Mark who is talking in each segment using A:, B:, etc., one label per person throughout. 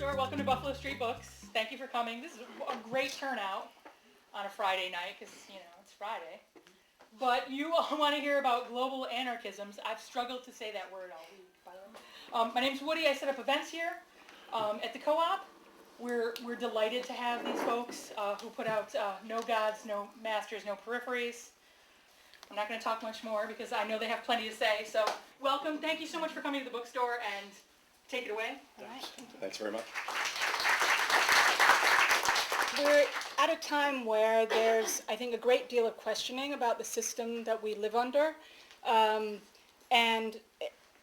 A: Stewart. Welcome to Buffalo Street Books. Thank you for coming. This is a great turnout on a Friday night because, it's Friday. But you all want to hear about global anarchisms. I've struggled to say that word all week, by the way. My name's Woody. I set up events here at the co-op. We're delighted to have these folks who put out No Gods, No Masters, No Peripheries. I'm not going to talk much more because I know they have plenty to say. So welcome. Thank you so much for coming to the bookstore, and take it away.
B: Thanks very much.
C: We're at a time where there's, I think, a great deal of questioning about the system that we live under. And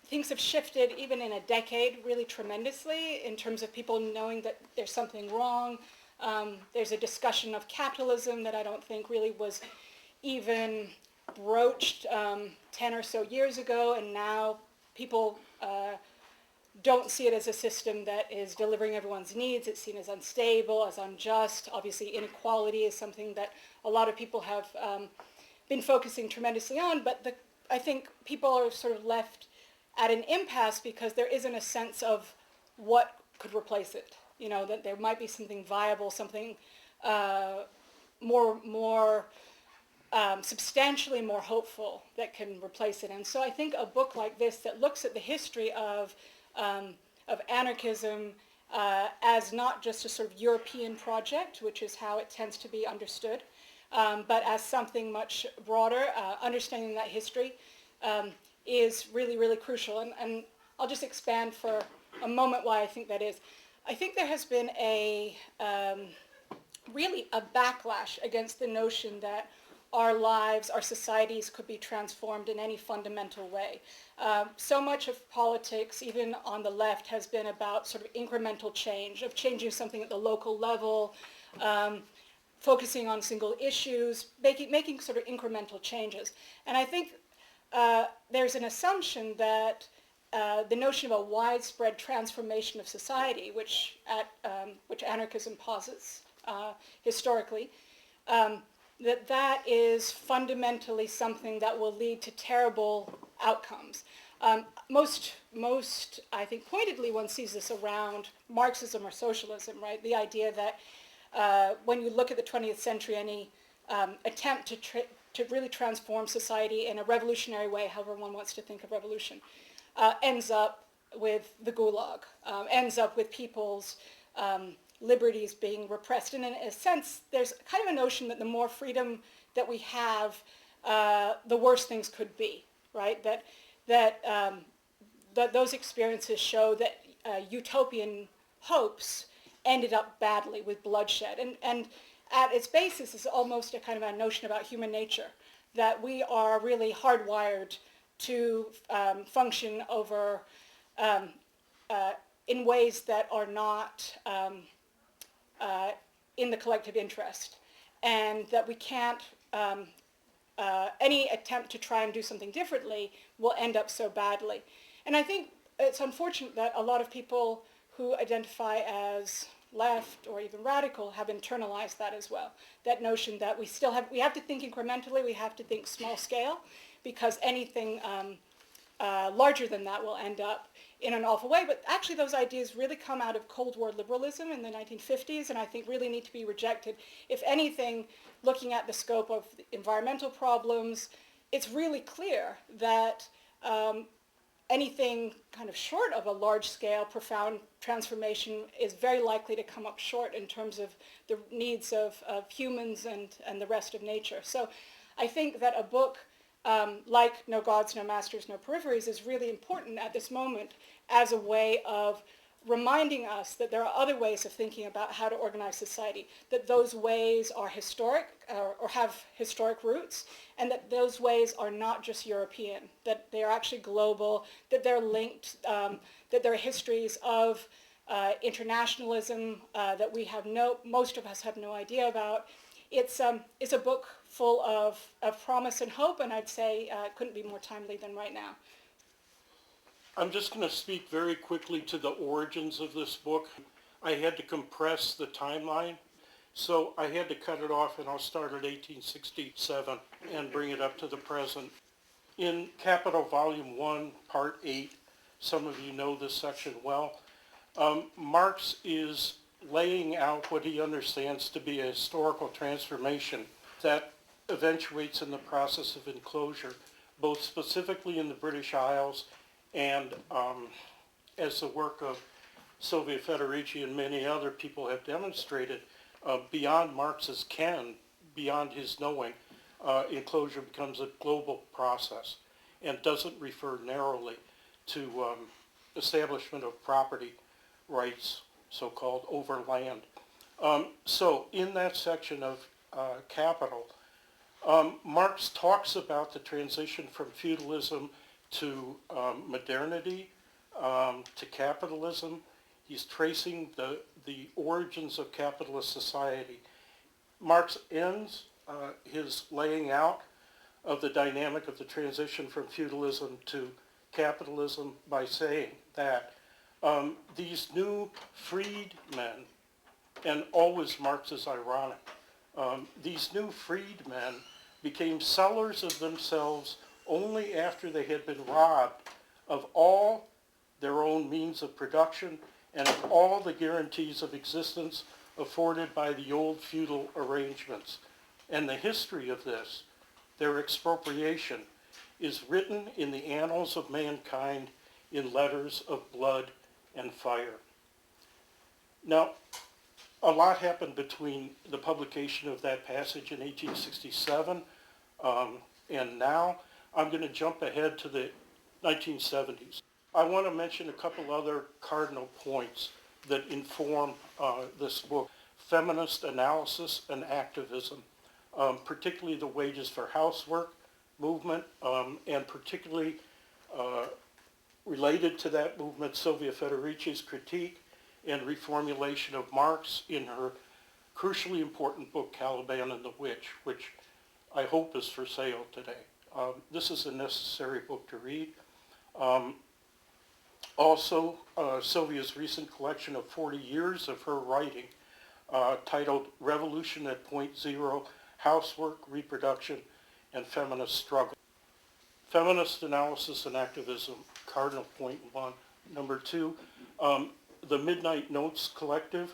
C: things have shifted even in a decade really tremendously in terms of people knowing that there's something wrong. There's a discussion of capitalism that I don't think really was even broached 10 or so years ago, and now people don't see it as a system that is delivering everyone's needs. It's seen as unstable, as unjust. Obviously, inequality is something that a lot of people have been focusing tremendously on, but I think people are sort of left at an impasse because there isn't a sense of what could replace it. That there might be something viable, something more substantially more hopeful that can replace it. And so I think a book like this that looks at the history of anarchism as not just a sort of European project, which is how it tends to be understood, but as something much broader, understanding that history is really, really crucial. And I'll just expand for a moment why I think that is. I think there has been really a backlash against the notion that our lives, our societies could be transformed in any fundamental way. So much of politics, even on the left, has been about sort of incremental change, of changing something at the local level, focusing on single issues, making sort of incremental changes. And I think there's an assumption that the notion of a widespread transformation of society, which anarchism posits historically, that is fundamentally something that will lead to terrible outcomes. Most, I think, pointedly, one sees this around Marxism or socialism, right? The idea that when you look at the 20th century, any attempt to really transform society in a revolutionary way, however one wants to think of revolution, ends up with the Gulag, ends up with people's liberties being repressed. And in a sense, there's kind of a notion that the more freedom that we have, the worse things could be, right? That those experiences show that utopian hopes ended up badly with bloodshed. And at its basis is almost a kind of a notion about human nature, that we are really hardwired to function over in ways that are not in the collective interest, and that we can't, any attempt to try and do something differently will end up so badly. And I think it's unfortunate that a lot of people who identify as left or even radical have internalized that as well. That notion that we have to think incrementally, we have to think small scale, because anything larger than that will end up in an awful way. But actually those ideas really come out of Cold War liberalism in the 1950s, and I think really need to be rejected. If anything, looking at the scope of the environmental problems, it's really clear that anything kind of short of a large-scale, profound transformation is very likely to come up short in terms of the needs of humans and the rest of nature. So I think that a book like No Gods, No Masters, No Peripheries is really important at this moment as a way of reminding us that there are other ways of thinking about how to organize society, that those ways are historic or have historic roots, and that those ways are not just European, that they are actually global, that they're linked, that there are histories of internationalism that most of us have no idea about. It's a book full of promise and hope, and I'd say it couldn't be more timely than right now.
D: I'm just going to speak very quickly to the origins of this book. I had to compress the timeline, so I had to cut it off, and I'll start at 1867 and bring it up to the present. In Capital Volume 1, Part 8, some of you know this section well, Marx is laying out what he understands to be a historical transformation that eventuates in the process of enclosure, both specifically in the British Isles and as the work of Sylvia Federici and many other people have demonstrated, beyond Marx's ken, beyond his knowing, enclosure becomes a global process and doesn't refer narrowly to establishment of property rights, so-called, over land. So in that section of Capital, Marx talks about the transition from feudalism to modernity, to capitalism. He's tracing the origins of capitalist society. Marx ends his laying out of the dynamic of the transition from feudalism to capitalism by saying that these new freedmen, and always Marx is ironic, these new freedmen became sellers of themselves only after they had been robbed of all their own means of production and of all the guarantees of existence afforded by the old feudal arrangements. And the history of this, their expropriation, is written in the annals of mankind in letters of blood and fire. Now, a lot happened between the publication of that passage in 1867 and now. I'm going to jump ahead to the 1970s. I want to mention a couple other cardinal points that inform this book: feminist analysis and activism, particularly the wages for housework movement, and particularly related to that movement, Sylvia Federici's critique and reformulation of Marx in her crucially important book, Caliban and the Witch, which I hope is for sale today. This is a necessary book to read. Also, Sylvia's recent collection of 40 years of her writing, titled Revolution at Point Zero, Housework, Reproduction, and Feminist Struggle. Feminist analysis and activism, cardinal point one. Number two, the Midnight Notes Collective,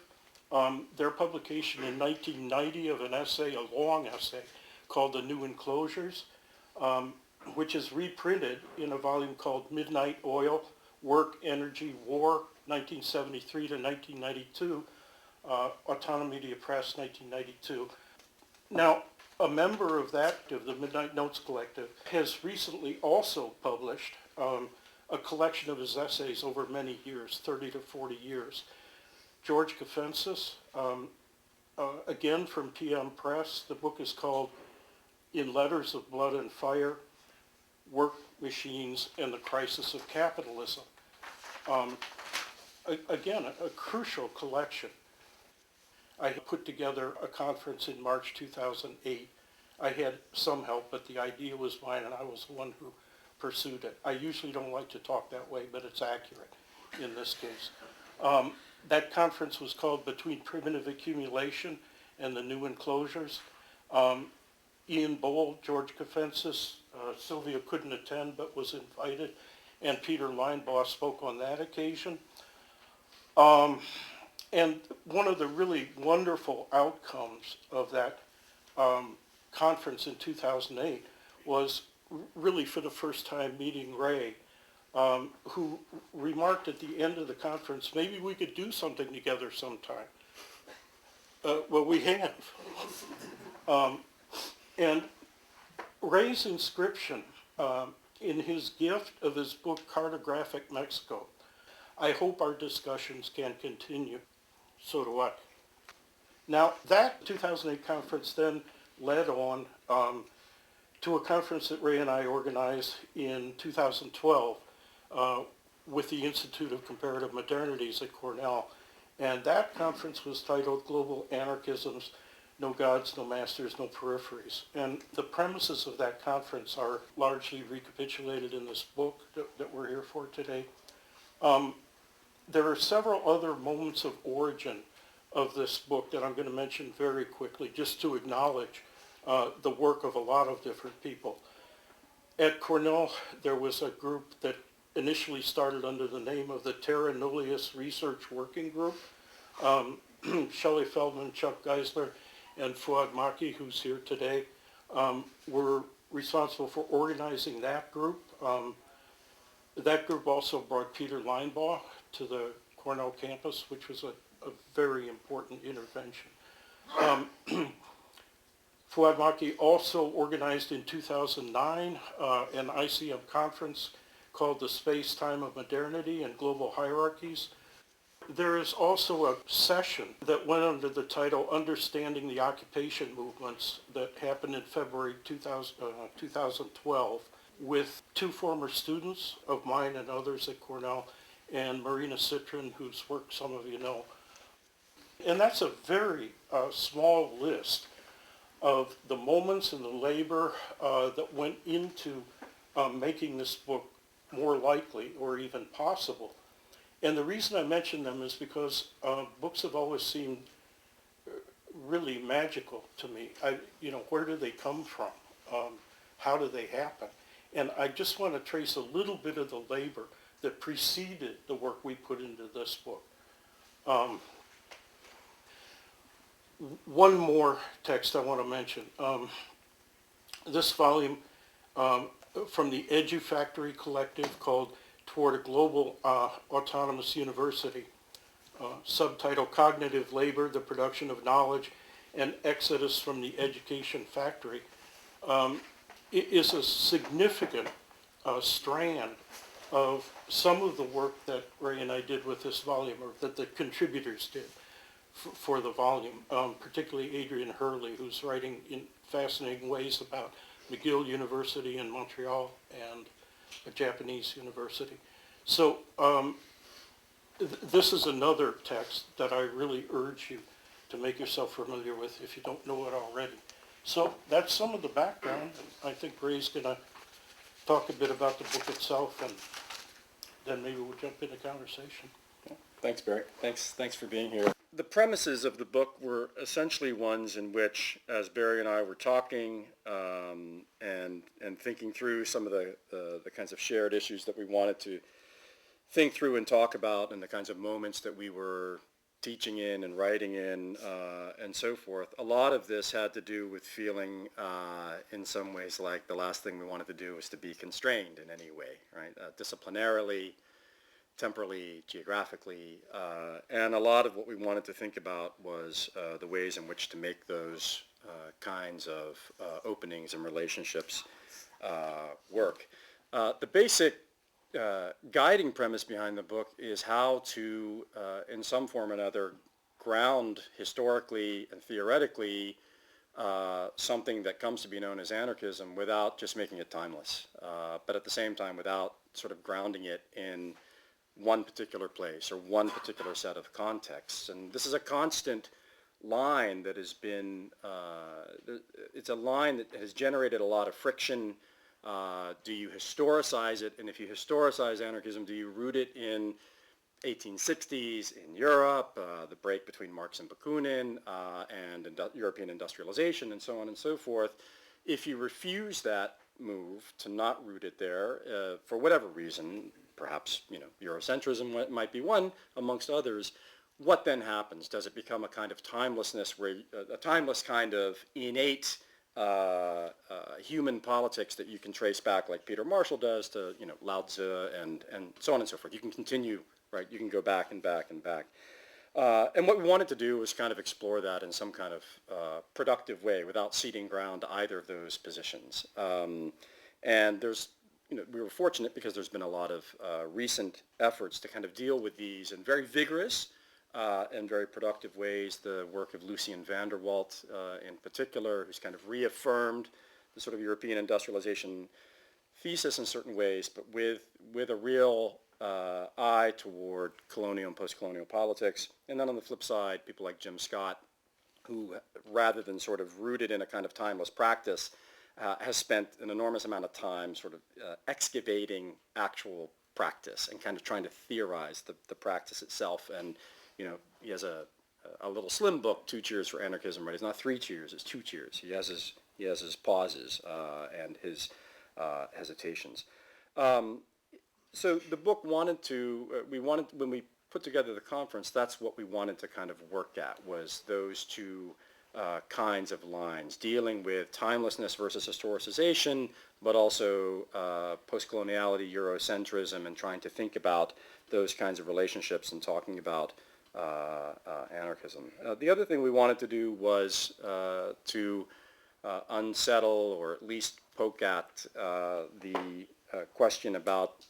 D: their publication in 1990 of an essay, a long essay, called The New Enclosures, which is reprinted in a volume called Midnight Oil, Work, Energy, War, 1973 to 1992, Autonomy Media Press, 1992. Now, a member of the Midnight Notes Collective, has recently also published a collection of his essays over many years, 30 to 40 years. George Kafensis, again from PM Press, the book is called In Letters of Blood and Fire, Work Machines and the Crisis of Capitalism. Again, a crucial collection. I put together a conference in March 2008. I had some help, but the idea was mine, and I was the one who pursued it. I usually don't like to talk that way, but it's accurate in this case. That conference was called Between Primitive Accumulation and the New Enclosures. Ian Bohl, George Kafensis, Sylvia couldn't attend but was invited, and Peter Linebaugh spoke on that occasion. And one of the really wonderful outcomes of that conference in 2008 was really for the first time meeting Ray, who remarked at the end of the conference, maybe we could do something together sometime. Well, we have. And Ray's inscription in his gift of his book, Cartographic Mexico, I hope our discussions can continue. So do I. Now, that 2008 conference then led on to a conference that Ray and I organized in 2012 with the Institute of Comparative Modernities at Cornell. And that conference was titled Global Anarchisms, No Gods, No Masters, No Peripheries. And the premises of that conference are largely recapitulated in this book that we're here for today. There are several other moments of origin of this book that I'm going to mention very quickly, just to acknowledge the work of a lot of different people. At Cornell, there was a group that initially started under the name of the Terra Nullius Research Working Group. Shelley Feldman, Chuck Geisler, and Fuad Maki, who's here today, were responsible for organizing that group. That group also brought Peter Linebaugh to the Cornell campus, which was a very important intervention. Fuad Maki also organized in 2009 an ICM conference called The Space Time of Modernity and Global Hierarchies. There is also a session that went under the title Understanding the Occupation Movements that happened in February 2012 with two former students of mine and others at Cornell, and Marina Citrin, whose work some of you know. And that's a very small list of the moments and the labor that went into making this book more likely or even possible. And the reason I mention them is because books have always seemed really magical to me. Where do they come from? How do they happen? And I just want to trace a little bit of the labor that preceded the work we put into this book. One more text I want to mention. This volume from the EduFactory Collective called Toward a Global Autonomous University, subtitle Cognitive Labor, the Production of Knowledge, and Exodus from the Education Factory, it is a significant strand of some of the work that Ray and I did with this volume, or that the contributors did for the volume, particularly Adrian Hurley, who's writing in fascinating ways about McGill University in Montreal and a Japanese university. So this is another text that I really urge you to make yourself familiar with if you don't know it already. So that's some of the background. I think Ray's going to talk a bit about the book itself, and then maybe we'll jump into conversation.
B: Thanks, Barry. Thanks for being here. The premises of the book were essentially ones in which, as Barry and I were talking and thinking through some of the kinds of shared issues that we wanted to think through and talk about, and the kinds of moments that we were teaching in and writing in and so forth, a lot of this had to do with feeling in some ways like the last thing we wanted to do was to be constrained in any way, right? Disciplinarily, temporally, geographically, and a lot of what we wanted to think about was the ways in which to make those kinds of openings and relationships work. The basic guiding premise behind the book is how to, in some form or another, ground historically and theoretically something that comes to be known as anarchism without just making it timeless, but at the same time without sort of grounding it in one particular place or one particular set of contexts. And this is a constant line that has been, it's a line that has generated a lot of friction. Do you historicize it? And if you historicize anarchism, do you root it in 1860s in Europe, the break between Marx and Bakunin, and European industrialization, and so on and so forth? If you refuse that move to not root it there, for whatever reason, perhaps Eurocentrism might be one amongst others, what then happens? Does it become a kind of timelessness, where a timeless kind of innate human politics that you can trace back, like Peter Marshall does, to Lao Tzu and so on and so forth? You can continue, right? You can go back and back and back. And what we wanted to do was kind of explore that in some kind of productive way without ceding ground to either of those positions. And there's, we were fortunate because there's been a lot of recent efforts to kind of deal with these in very vigorous and very productive ways. The work of Lucien van der Walt in particular, who's kind of reaffirmed the sort of European industrialization thesis in certain ways, but with a real eye toward colonial and post-colonial politics. And then on the flip side, people like Jim Scott, who rather than sort of rooted in a kind of timeless practice, has spent an enormous amount of time sort of excavating actual practice and kind of trying to theorize the practice itself. And, he has a little slim book, 2 Cheers for Anarchism, right? It's not 3 cheers, it's 2 cheers. He has his pauses and his hesitations. So the book wanted to, when we put together the conference, that's what we wanted to kind of work at, was those two kinds of lines, dealing with timelessness versus historicization, but also post-coloniality, Eurocentrism, and trying to think about those kinds of relationships and talking about anarchism. The other thing we wanted to do was to unsettle, or at least poke at the question about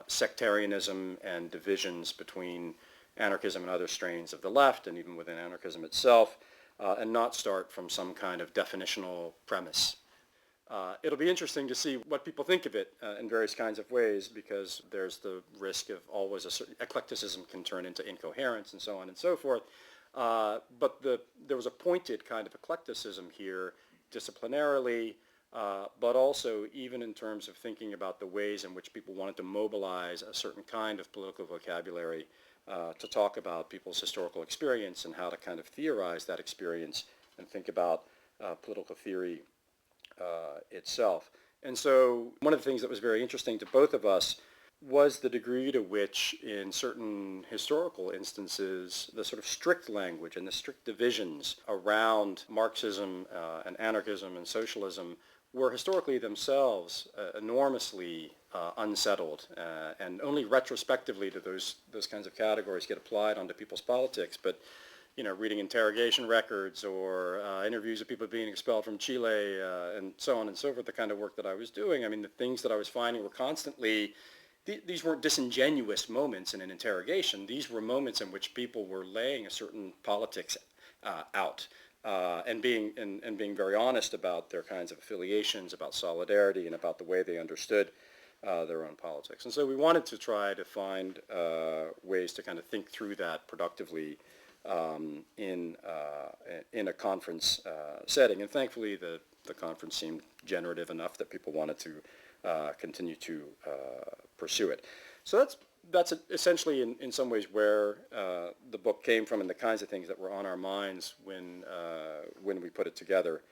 B: sectarianism and divisions between anarchism and other strains of the left, and even within anarchism itself, and not start from some kind of definitional premise. It'll be interesting to see what people think of it in various kinds of ways, because there's the risk of always a certain eclecticism can turn into incoherence and so on and so forth. But there was a pointed kind of eclecticism here, disciplinarily, but also even in terms of thinking about the ways in which people wanted to mobilize a certain kind of political vocabulary to talk about people's historical experience and how to kind of theorize that experience and think about political theory itself. And so one of the things that was very interesting to both of us was the degree to which, in certain historical instances, the sort of strict language and the strict divisions around Marxism and anarchism and socialism were historically themselves enormously unsettled, and only retrospectively do those kinds of categories get applied onto people's politics. But reading interrogation records or interviews of people being expelled from Chile and so on and so forth, the kind of work that I was doing, I mean, the things that I was finding were constantly, these weren't disingenuous moments in an interrogation. These were moments in which people were laying a certain politics out. And being very honest about their kinds of affiliations, about solidarity, and about the way they understood their own politics. And so we wanted to try to find ways to kind of think through that productively in a conference setting. And thankfully, the conference seemed generative enough that people wanted to continue to pursue it. So that's essentially in some ways where the book came from, and the kinds of things that were on our minds when we put it together,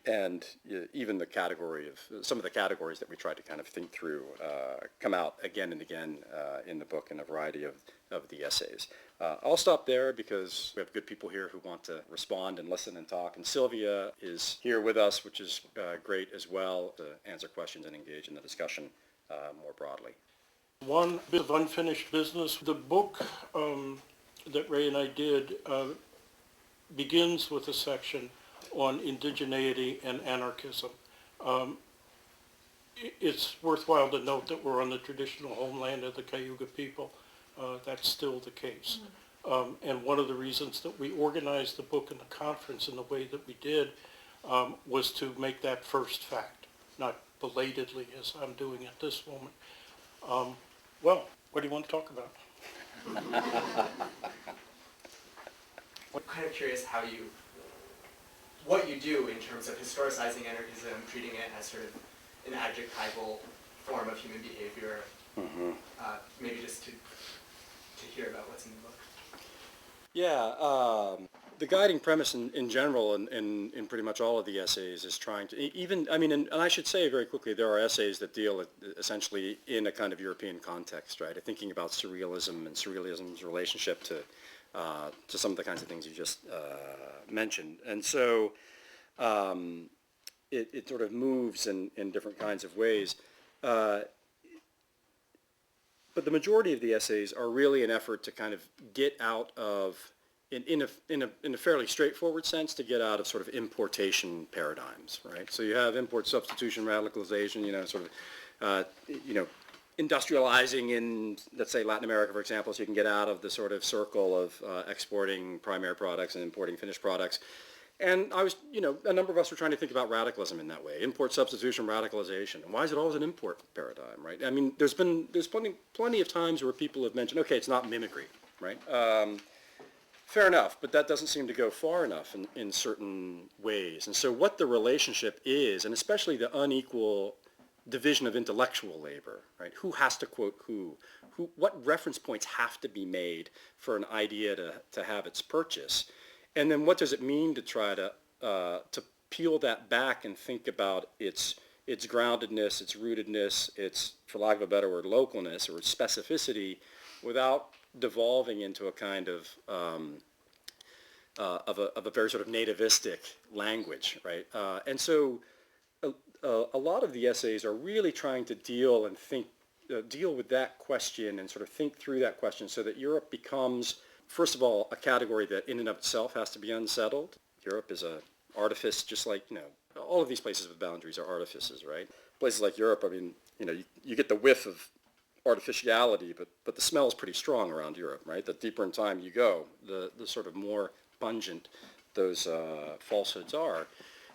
B: and even the category of some of the categories that we tried to kind of think through come out again and again in the book in a variety of the essays. I'll stop there because we have good people here who want to respond and listen and talk, and Sylvia is here with us, which is great as well, to answer questions and engage in the discussion more broadly.
D: One bit of unfinished business. The book that Ray and I did begins with a section on indigeneity and anarchism. It's worthwhile to note that we're on the traditional homeland of the Cayuga people. That's still the case. And one of the reasons that we organized the book and the conference in the way that we did was to make that first fact, not belatedly as I'm doing at this moment. Well, what do you want to talk about?
E: I'm kind of curious what you do in terms of historicizing anarchism, treating it as sort of an adjectival form of human behavior. Mm-hmm. Maybe just to hear about what's in the book.
B: Yeah, the guiding premise in general in pretty much all of the essays is trying to, and I should say very quickly, there are essays that deal essentially in a kind of European context, right? Thinking about surrealism and surrealism's relationship to some of the kinds of things you just mentioned. And so it sort of moves in different kinds of ways. But the majority of the essays are really an effort to kind of get out of, in a fairly straightforward sense, to get out of sort of importation paradigms, right? So you have import substitution, radicalization, industrializing in, let's say, Latin America, for example, so you can get out of the sort of circle of exporting primary products and importing finished products. And I was, a number of us were trying to think about radicalism in that way, import substitution, radicalization. And why is it always an import paradigm, right? I mean, there's plenty of times where people have mentioned, okay, it's not mimicry, right? Fair enough, but that doesn't seem to go far enough in certain ways. And so what the relationship is, and especially the unequal division of intellectual labor, right? Who has to quote who? What reference points have to be made for an idea to have its purchase? And then what does it mean to try to peel that back and think about its its groundedness, its rootedness, its, for lack of a better word, localness or specificity, without devolving into a kind of a very sort of nativistic language, right? And so a lot of the essays are really trying to deal with that question and sort of think through that question so that Europe becomes, first of all, a category that in and of itself has to be unsettled. Europe is an artifice, just like, all of these places with boundaries are artifices, right? Places like Europe, I mean, you get the whiff of artificiality, but the smell is pretty strong around Europe, right? The deeper in time you go, the sort of more pungent those falsehoods are.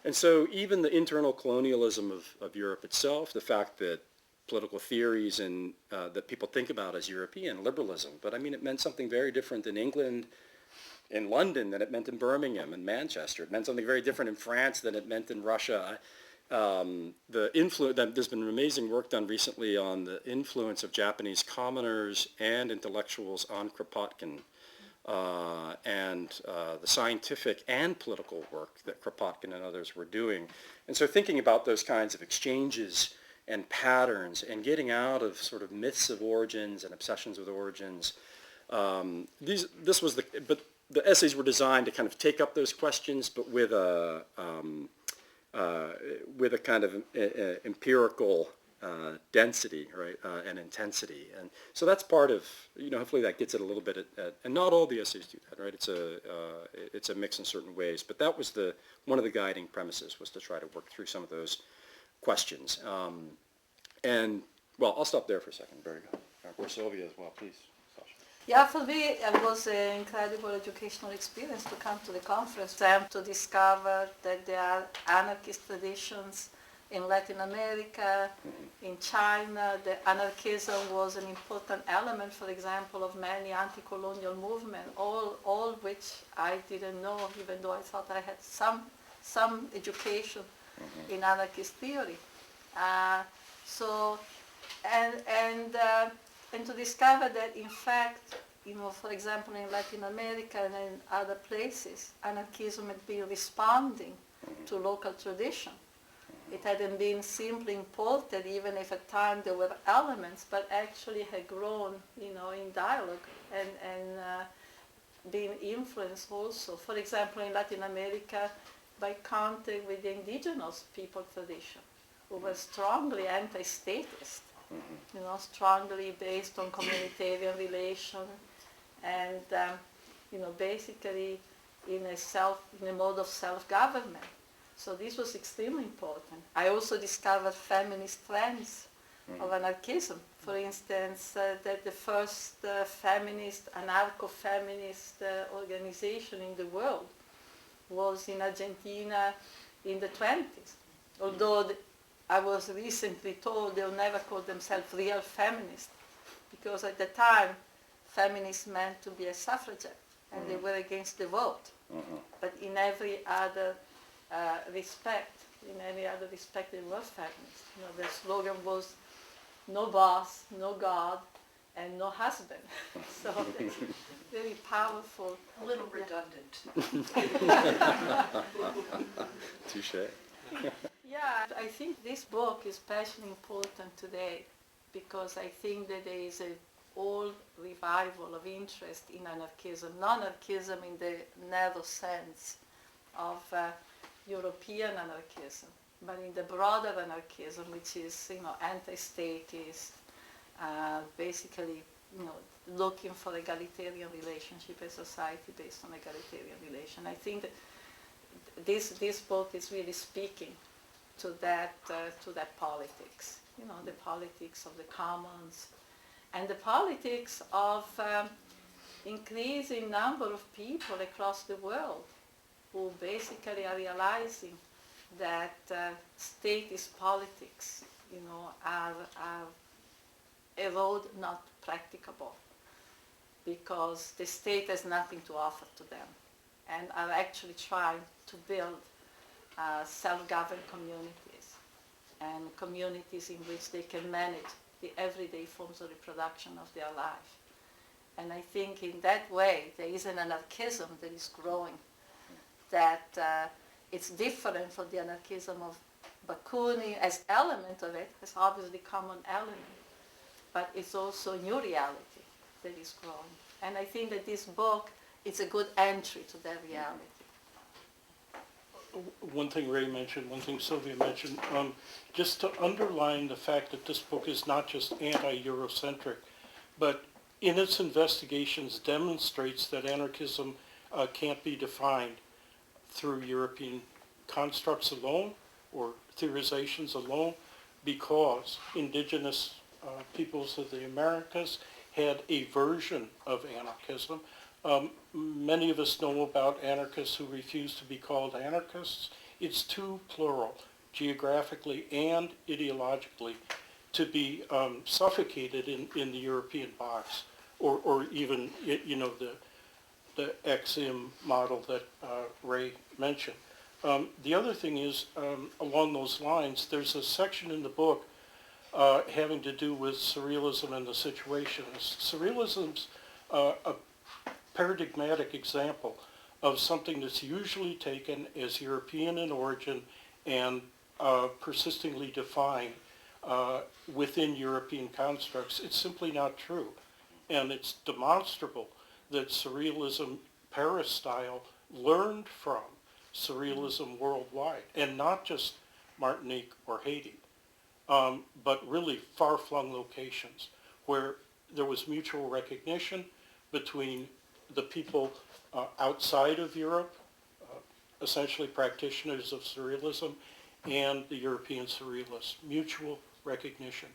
B: And so even the internal colonialism of Europe itself, the fact that political theories and that people think about as European liberalism, but I mean it meant something very different in England, in London than it meant in Birmingham and Manchester. It meant something very different in France than it meant in Russia. There's been amazing work done recently on the influence of Japanese commoners and intellectuals on Kropotkin, and the scientific and political work that Kropotkin and others were doing. And so thinking about those kinds of exchanges and patterns and getting out of sort of myths of origins and obsessions with origins, but the essays were designed to kind of take up those questions, but with a kind of empirical density, right, and intensity. And so that's part of, hopefully that gets it a little bit at, and not all the essays do that, right? It's a mix in certain ways, but that was one of the guiding premises, was to try to work through some of those questions. And, well, I'll stop there for a second. Very good. Or Sylvia as well, please. Sasha.
F: Yeah, for me, it was an incredible educational experience to come to the conference and to discover that there are anarchist traditions in Latin America, in China. The anarchism was an important element, for example, of many anti-colonial movements, all which I didn't know, even though I thought I had some education in anarchist theory. And to discover that, in fact, for example, in Latin America and in other places, anarchism had been responding to local tradition. It hadn't been simply imported, even if at times there were elements, but actually had grown, in dialogue and been influenced also. For example, in Latin America, by contact with the indigenous people tradition, who was strongly anti-statist, strongly based on communitarian relation, and basically in a mode of self-government. So this was extremely important. I also discovered feminist trends of anarchism. For instance, that the first feminist, anarcho-feminist organization in the world was in Argentina in the 20s. Although I was recently told they'll never call themselves real feminists, because at the time, feminists meant to be a suffragette, and they were against the vote. But in every other respect, they were feminists. The slogan was no boss, no God, and no husband. So that's very powerful.
G: A little redundant.
B: Touché.
F: Yeah, I think this book is especially important today because I think that there is a whole revival of interest in anarchism, non-anarchism in the narrow sense of European anarchism, but in the broader anarchism, which is anti-statist, basically looking for egalitarian relationship, a society based on egalitarian relation. I think that this book is really speaking to that politics, the politics of the commons, and the politics of increasing number of people across the world who basically are realizing that statist politics, are a road not practicable because the state has nothing to offer to them, and are actually trying to build self-governed communities and communities in which they can manage the everyday forms of reproduction of their life. And I think in that way there is an anarchism that is growing, that it's different from the anarchism of Bakunin as element of it, as obviously common element, but it's also new reality that is growing. And I think that this book is a good entry to that reality.
D: One thing Ray mentioned, one thing Sylvia mentioned, just to underline the fact that this book is not just anti-Eurocentric, but in its investigations demonstrates that anarchism can't be defined through European constructs alone or theorizations alone, because indigenous peoples of the Americas had a version of anarchism. Many of us know about anarchists who refuse to be called anarchists. It's too plural, geographically and ideologically, to be suffocated in the European box, or even, you know, the XM model that Ray mentioned. The other thing is, along those lines, there's a section in the book having to do with surrealism and the situationists. Surrealism's a paradigmatic example of something that's usually taken as European in origin and persistently defined within European constructs. It's simply not true. And it's demonstrable that surrealism, Paris style, learned from surrealism worldwide, and not just Martinique or Haiti, but really far-flung locations where there was mutual recognition between the people outside of Europe, essentially practitioners of surrealism, and the European surrealists, mutual recognition.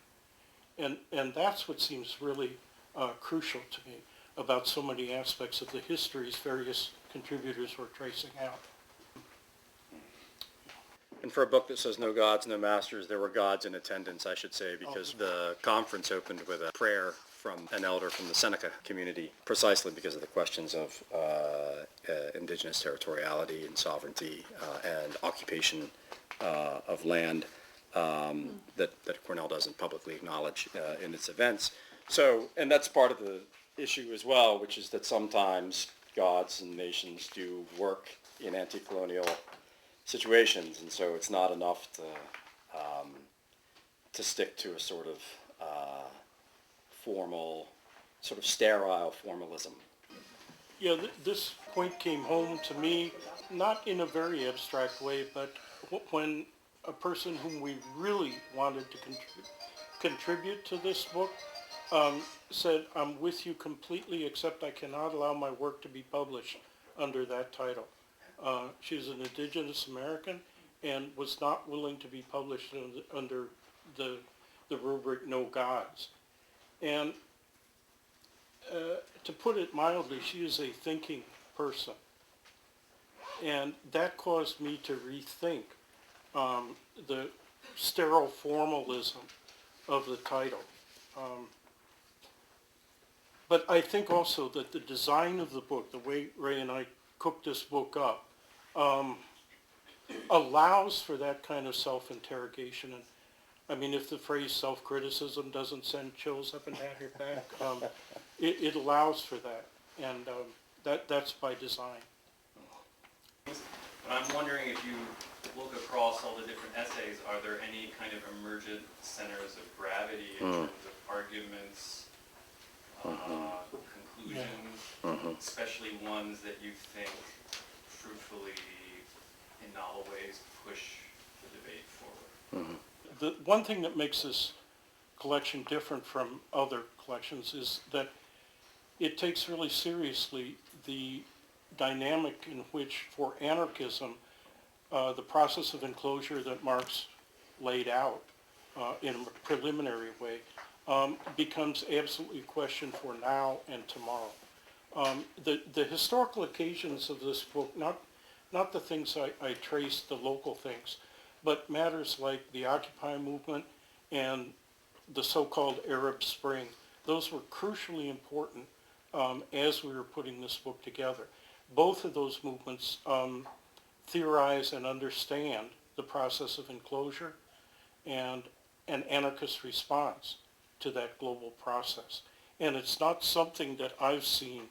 D: And that's what seems really crucial to me about so many aspects of the histories various contributors were tracing out.
B: And for a book that says no gods, no masters, there were gods in attendance, I should say, because the conference opened with a prayer from an elder from the Seneca community, precisely because of the questions of indigenous territoriality and sovereignty and occupation of land that Cornell doesn't publicly acknowledge in its events. So, and that's part of the issue as well, which is that sometimes gods and nations do work in anti-colonial situations, and so it's not enough to stick to a sort of formal, sort of sterile formalism.
D: Yeah, this point came home to me, not in a very abstract way, but when a person whom we really wanted to contribute to this book said, "I'm with you completely, except I cannot allow my work to be published under that title." She's an indigenous American and was not willing to be published under the rubric no gods. And to put it mildly, she is a thinking person. And that caused me to rethink the sterile formalism of the title. But I think also that the design of the book, the way Ray and I cooked this book up, allows for that kind of self-interrogation. And I mean, if the phrase self-criticism doesn't send chills up and down your back, it allows for that. And that's by design.
G: I'm wondering, if you look across all the different essays, are there any kind of emergent centers of gravity in terms of arguments, conclusions, especially ones that you think fruitfully, in novel ways, push the debate forward?
D: The one thing that makes this collection different from other collections is that it takes really seriously the dynamic in which, for anarchism, the process of enclosure that Marx laid out in a preliminary way becomes absolutely a question for now and tomorrow. The historical occasions of this book, not the things I traced, the local things, but matters like the Occupy movement and the so-called Arab Spring, those were crucially important as we were putting this book together. Both of those movements theorize and understand the process of enclosure and an anarchist response to that global process. And it's not something that I've seen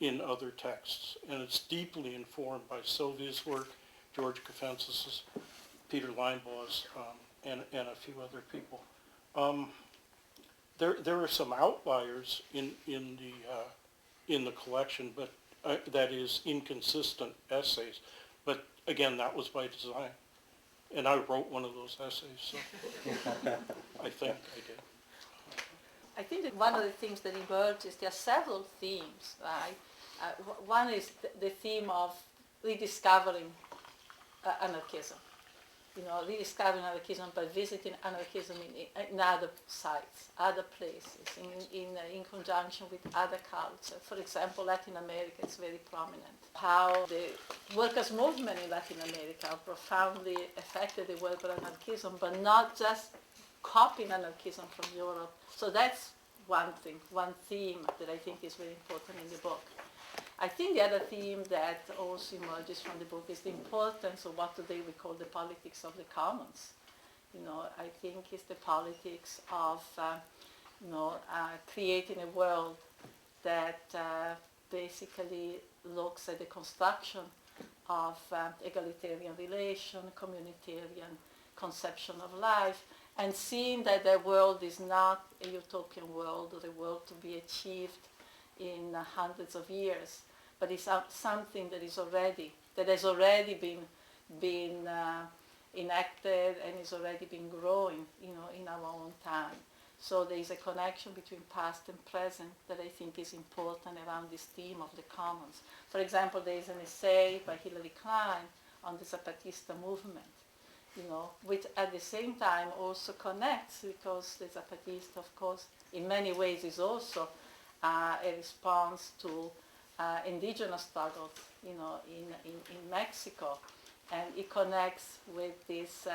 D: in other texts, and it's deeply informed by Sylvia's work, George Kafentzis' Peter Linebaugh's, and a few other people. There are some outliers in the collection, but that is inconsistent essays. But again, that was by design, and I wrote one of those essays, so I think I did.
F: I think that one of the things that emerges, there are several themes, right? One is the theme of rediscovering anarchism. You know, rediscovering anarchism by visiting anarchism in other sites, other places, in conjunction with other cultures. For example, Latin America is very prominent. How the workers' movement in Latin America profoundly affected the world of anarchism, but not just copying anarchism from Europe. So that's one thing, one theme that I think is very important in the book. I think the other theme that also emerges from the book is the importance of what today we call the politics of the commons. You know, I think it's the politics of, creating a world that basically looks at the construction of egalitarian relation, communitarian conception of life, and seeing that the world is not a utopian world or a world to be achieved in hundreds of years, but it's something that has already been enacted and is already been growing, in our own time. So there is a connection between past and present that I think is important around this theme of the commons. For example, there is an essay by Hilary Klein on the Zapatista movement, which at the same time also connects, because the Zapatista, of course, in many ways is also a response to indigenous struggles, in Mexico, and it connects with this,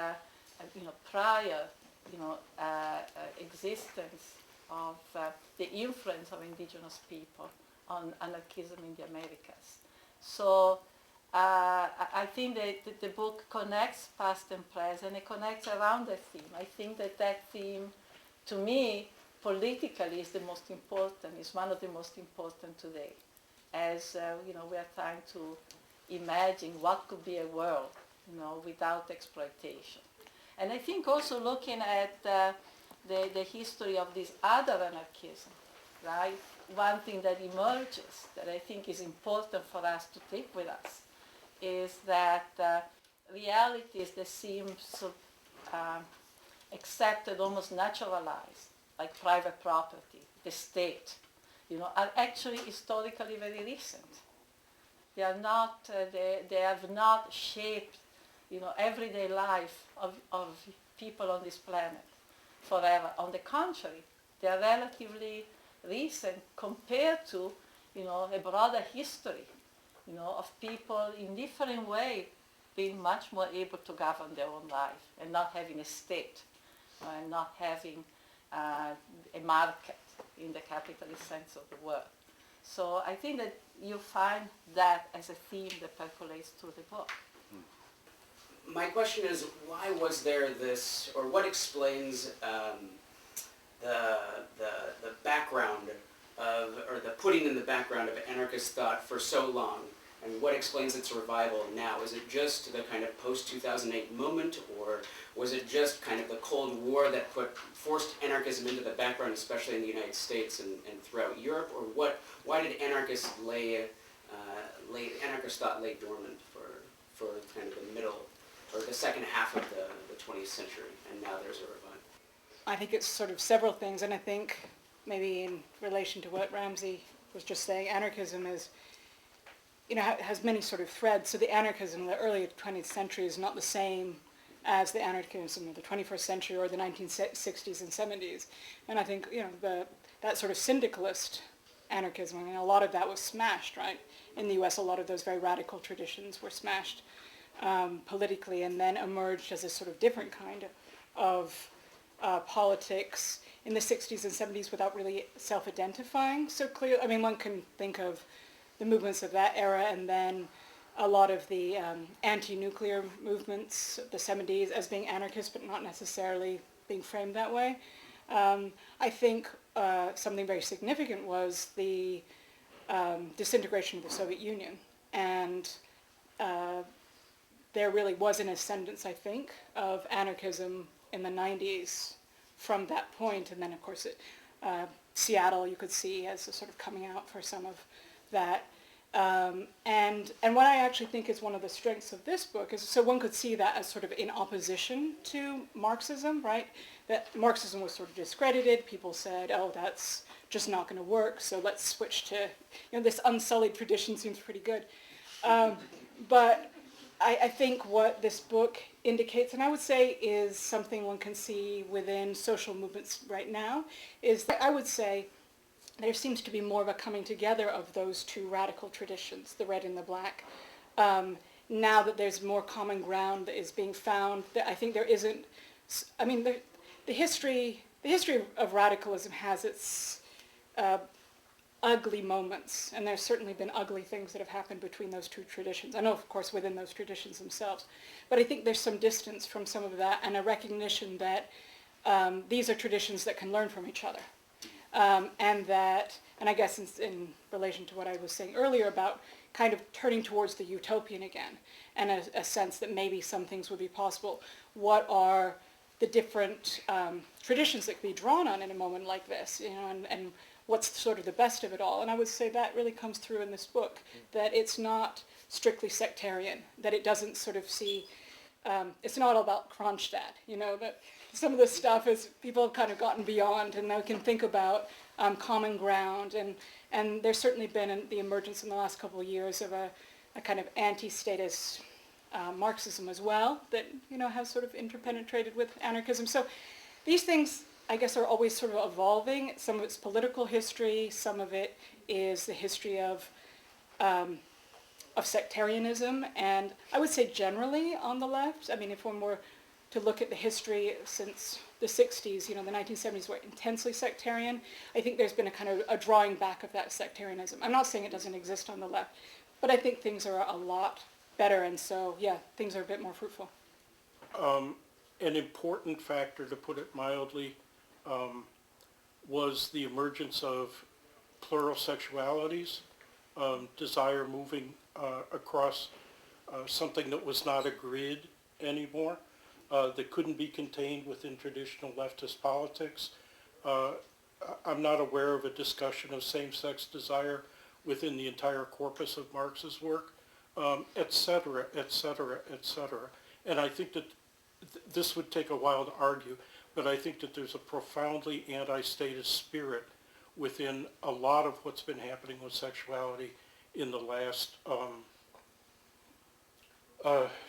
F: prior, existence of the influence of indigenous people on anarchism in the Americas. So I think that the book connects past and present. It connects around that theme. I think that theme, to me, politically is the most important, is one of the most important today. As we are trying to imagine what could be a world, without exploitation. And I think also looking at the history of this other anarchism, right? One thing that emerges that I think is important for us to take with us is that realities that seem so accepted, almost naturalized, like private property, the state, are actually historically very recent. They are not. They have not shaped, everyday life of people on this planet forever. On the contrary, they are relatively recent compared to, a broader history, of people in different ways being much more able to govern their own life and not having a state and not having a market in the capitalist sense of the word. So I think that you find that as a theme that percolates through the book.
H: My question is, why was there this, or what explains the background of, or the putting in the background of anarchist thought for so long, and what explains its revival now? Is it just the kind of post-2008 moment, or was it just kind of the Cold War that forced anarchism into the background, especially in the United States and throughout Europe, or why did anarchist thought lay dormant for kind of the middle, or the second half of the 20th century, and now there's a revival?
C: I think it's sort of several things, and I think maybe in relation to what Ramsey was just saying, anarchism is, has many sort of threads. So the anarchism in the early 20th century is not the same as the anarchism of the 21st century or the 1960s and 70s. And I think, that sort of syndicalist anarchism, a lot of that was smashed, right? In the US, a lot of those very radical traditions were smashed politically, and then emerged as a sort of different kind of politics in the 60s and 70s without really self-identifying so clearly. I mean, one can think of the movements of that era, and then a lot of the anti-nuclear movements of the 70s as being anarchist, but not necessarily being framed that way. I think something very significant was the disintegration of the Soviet Union, and there really was an ascendance, I think, of anarchism in the 90s from that point. And then, of course, Seattle, you could see as a sort of coming out for some of that. And what I actually think is one of the strengths of this book is, so one could see that as sort of in opposition to Marxism, right? That Marxism was sort of discredited. People said, oh, that's just not going to work, so let's switch to, this unsullied tradition seems pretty good. But I think what this book indicates, and I would say is something one can see within social movements right now, is that I would say there seems to be more of a coming together of those two radical traditions, the red and the black. Now that there's more common ground that is being found, that I think there isn't, I mean, the history of radicalism has its ugly moments, and there's certainly been ugly things that have happened between those two traditions. I know, of course, within those traditions themselves, but I think there's some distance from some of that and a recognition that these are traditions that can learn from each other. And I guess in relation to what I was saying earlier about kind of turning towards the utopian again, and a sense that maybe some things would be possible. What are the different traditions that can be drawn on in a moment like this, and what's sort of the best of it all? And I would say that really comes through in this book, that it's not strictly sectarian, that it doesn't sort of see, it's not all about Kronstadt, that some of this stuff is people have kind of gotten beyond, and they can think about common ground, and there's certainly been the emergence in the last couple of years of a kind of anti-status Marxism as well, that has sort of interpenetrated with anarchism. So these things, I guess, are always sort of evolving. Some of it's political history, some of it is the history of sectarianism, and I would say generally on the left. I mean, if one were to look at the history since the 60s, the 1970s were intensely sectarian. I think there's been a kind of a drawing back of that sectarianism. I'm not saying it doesn't exist on the left, but I think things are a lot better, and so, yeah, things are a bit more fruitful.
D: An important factor, to put it mildly, was the emergence of plural sexualities, desire moving across something that was not a grid anymore, that couldn't be contained within traditional leftist politics. I'm not aware of a discussion of same-sex desire within the entire corpus of Marx's work, et cetera, et cetera, et cetera. And I think that this would take a while to argue, but I think that there's a profoundly anti-statist spirit within a lot of what's been happening with sexuality in the last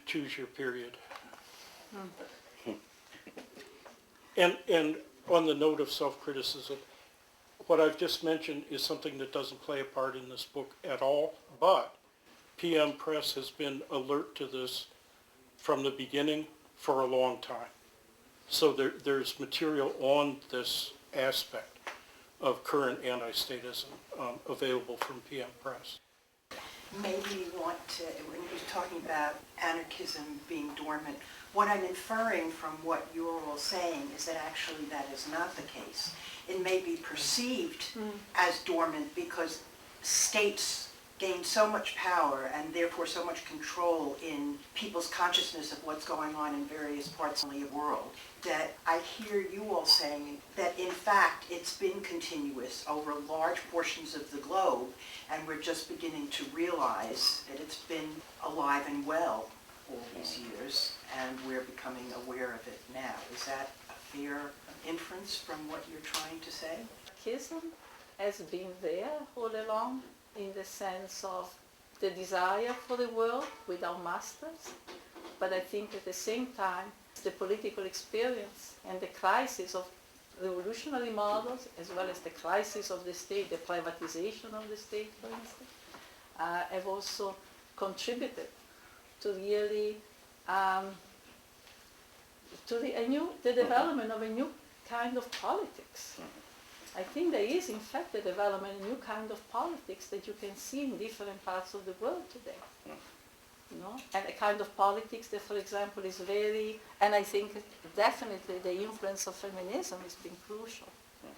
D: choose-your period. And on the note of self-criticism, what I've just mentioned is something that doesn't play a part in this book at all, but PM Press has been alert to this from the beginning for a long time. So there's material on this aspect of current anti-statism available from PM Press.
I: Maybe you want to, when you're talking about anarchism being dormant, what I'm inferring from what you're all saying is that actually that is not the case. It may be perceived as dormant because states gain so much power and therefore so much control in people's consciousness of what's going on in various parts of the world, that I hear you all saying that in fact it's been continuous over large portions of the globe, and we're just beginning to realize that it's been alive and well all these years, and we're becoming aware of it now. Is that a fair inference from what you're trying to say?
F: Anarchism has been there all along, in the sense of the desire for the world without masters, but I think at the same time the political experience and the crisis of revolutionary models, as well as the crisis of the state, the privatization of the state, for instance, have also contributed to really the development of a new kind of politics. I think there is, in fact, the development of a new kind of politics that you can see in different parts of the world today. And a kind of politics that, for example, is very, and I think definitely the influence of feminism has been crucial.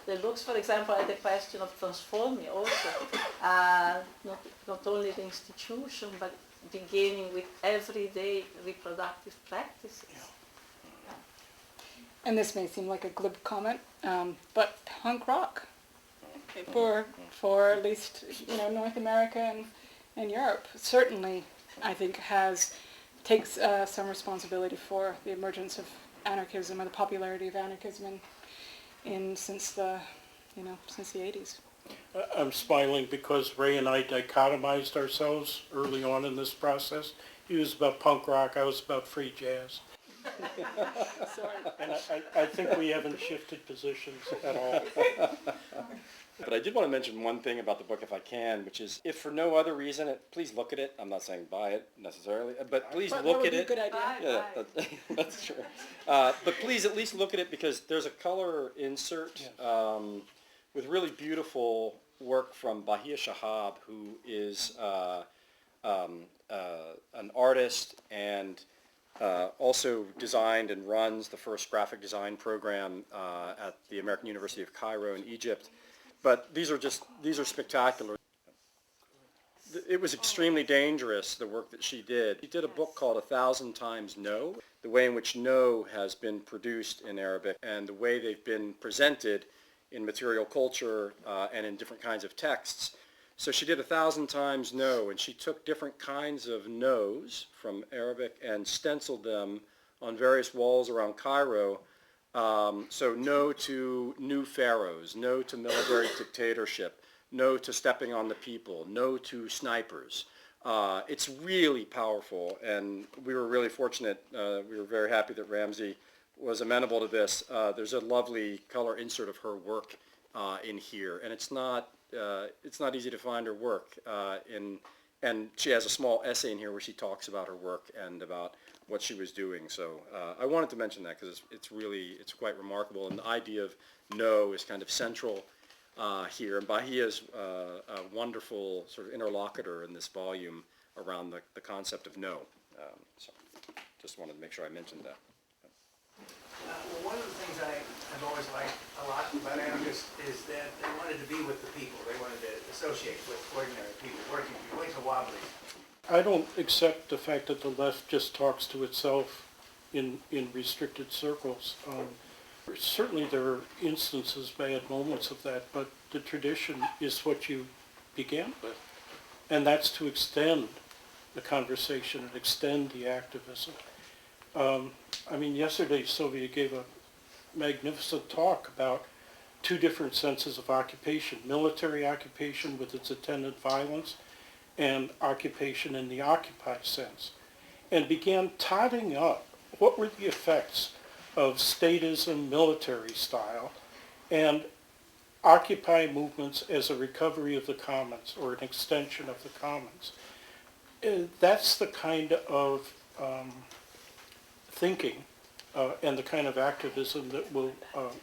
F: That looks, for example, at the question of transforming also, not only the institution, but beginning with everyday reproductive practices.
C: And this may seem like a glib comment, but punk rock for at least North America and Europe certainly, I think, takes some responsibility for the emergence of anarchism or the popularity of anarchism since the 80s.
D: I'm smiling because Ray and I dichotomized ourselves early on in this process. He was about punk rock, I was about free jazz.
C: Sorry.
D: And I think we haven't shifted positions at all.
B: But I did want to mention one thing about the book, if I can, which is, if for no other reason, please look at it. I'm not saying buy it necessarily, but please look at it.
C: Good idea.
B: Yeah, that's true. But please at least look at it, because there's a color insert with really beautiful work from Bahia Shahab, who is an artist and also designed and runs the first graphic design program at the American University of Cairo in Egypt. But these are spectacular. It was extremely dangerous, the work that she did. She did a book called 1,000 Times No, the way in which no has been produced in Arabic and the way they've been presented in material culture and in different kinds of texts. So she did 1,000 Times No, and she took different kinds of no's from Arabic and stenciled them on various walls around Cairo. So no to new pharaohs, no to military dictatorship, no to stepping on the people, no to snipers. It's really powerful, and we were really fortunate. We were very happy that Ramsey was amenable to this. There's a lovely color insert of her work in here, and it's not easy to find her work. And she has a small essay in here where she talks about her work and about what she was doing. So I wanted to mention that because it's quite remarkable. And the idea of no is kind of central here. And Bahia's a wonderful sort of interlocutor in this volume around the concept of no. So just wanted to make sure I mentioned that.
J: Well, one of the things I've always liked a lot about anarchists is that they wanted to be with the people. They wanted to associate with ordinary people, working people. Always a wobbly.
D: I don't accept the fact that the left just talks to itself in restricted circles. Certainly there are instances, bad moments of that, but the tradition is what you began with. And that's to extend the conversation and extend the activism. Yesterday Sylvia gave a magnificent talk about two different senses of occupation: military occupation with its attendant violence and occupation in the Occupy sense, and began totting up what were the effects of statism, military style, and Occupy movements as a recovery of the commons or an extension of the commons. That's the kind of thinking and the kind of activism that will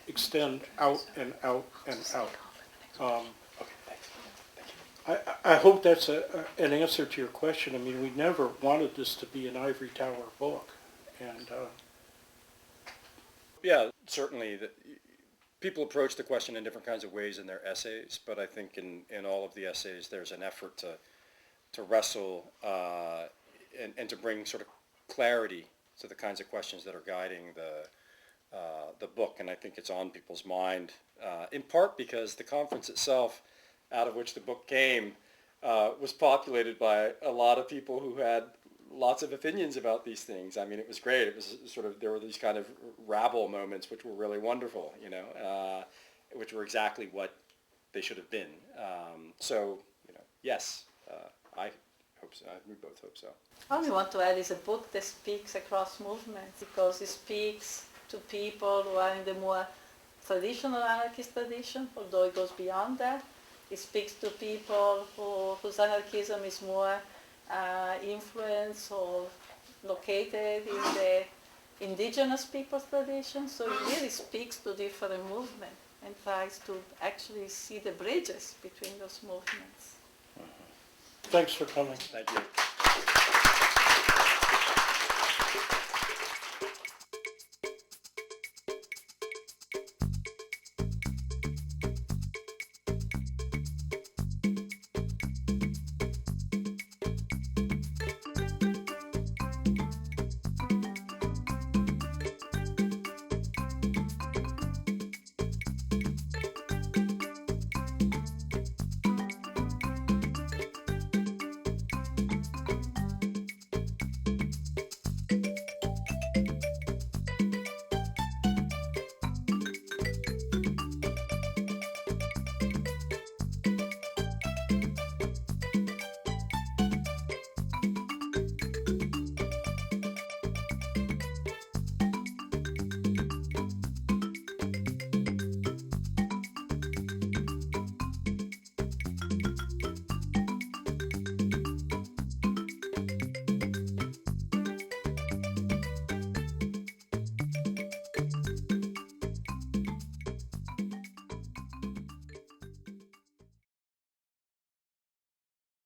D: extend out and out and out. I hope that's an answer to your question. I mean, we never wanted this to be an ivory tower book. And
B: yeah, certainly people approach the question in different kinds of ways in their essays, but I think in all of the essays there's an effort to wrestle and to bring sort of clarity to the kinds of questions that are guiding the book, and I think it's on people's mind, in part because the conference itself, out of which the book came, was populated by a lot of people who had lots of opinions about these things. I mean, it was great. It was sort of, there were these kind of rabble moments which were really wonderful, which were exactly what they should have been. Yes, I hope so. We both hope so.
F: All we want to add is a book that speaks across movements, because it speaks to people who are in the more traditional anarchist tradition, although it goes beyond that. It speaks to people whose anarchism is more influenced or located in the indigenous people's tradition. So it really speaks to different movements and tries to actually see the bridges between those movements.
D: thanks for coming.
B: Thank you.